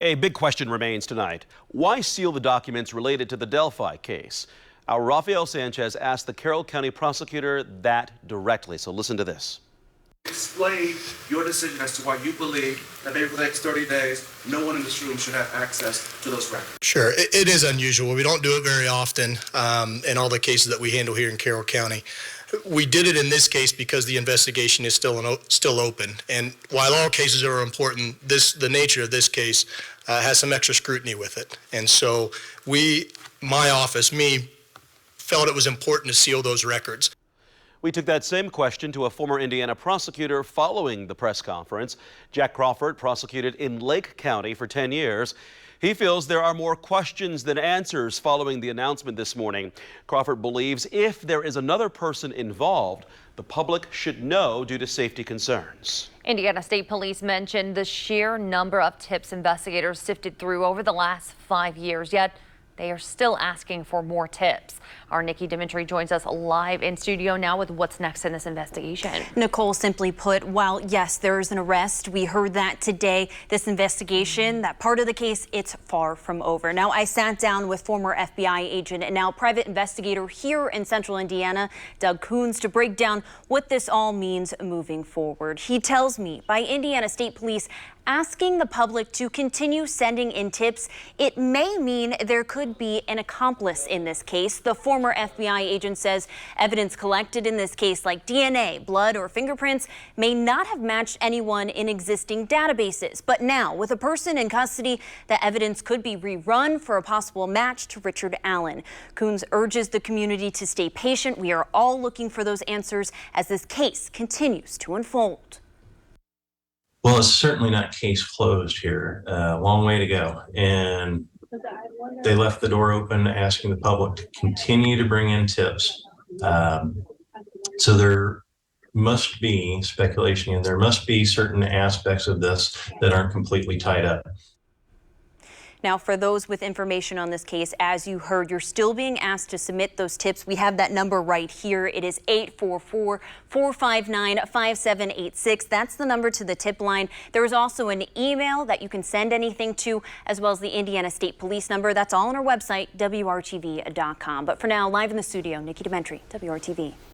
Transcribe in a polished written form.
A big question remains tonight. Why seal the documents related to the Delphi case? Our Rafael Sanchez asked the Carroll County prosecutor that directly. So listen to this. Explain your decision as to why you believe that maybe for the next 30 days, no one in this room should have access to those records. Sure. It is unusual. We don't do it very often in all the cases that we handle here in Carroll County. We did it in this case because the investigation is still open. And while all cases are important, the nature of this case has some extra scrutiny with it. And so my office, felt it was important to seal those records. We took that same question to a former Indiana prosecutor following the press conference. Jack Crawford prosecuted in Lake County for 10 years. He feels there are more questions than answers following the announcement this morning. Crawford believes if there is another person involved, the public should know due to safety concerns. Indiana State Police mentioned the sheer number of tips investigators sifted through over the last 5 years, yet they are still asking for more tips. Our Nikki Dimitri joins us live in studio now with what's next in this investigation. Nicole, simply put, while yes, there is an arrest, we heard that today, this investigation, that part of the case, it's far from over. Now, I sat down with former FBI agent and now private investigator here in Central Indiana, Doug Coons, to break down what this all means moving forward. He tells me by Indiana State Police asking the public to continue sending in tips, it may mean there could be an accomplice in this case. The former FBI agent says evidence collected in this case, like DNA, blood, or fingerprints, may not have matched anyone in existing databases. But now, with a person in custody, the evidence could be rerun for a possible match to Richard Allen. Coons urges the community to stay patient. We are all looking for those answers as this case continues to unfold. Well, it's certainly not case closed here. Long way to go. And they left the door open, asking the public to continue to bring in tips. So there must be speculation, and there must be certain aspects of this that aren't completely tied up. Now, for those with information on this case, as you heard, you're still being asked to submit those tips. We have that number right here. It is 844-459-5786. That's the number to the tip line. There is also an email that you can send anything to, as well as the Indiana State Police number. That's all on our website, WRTV.com. But for now, live in the studio, Nikki Dimitri, WRTV.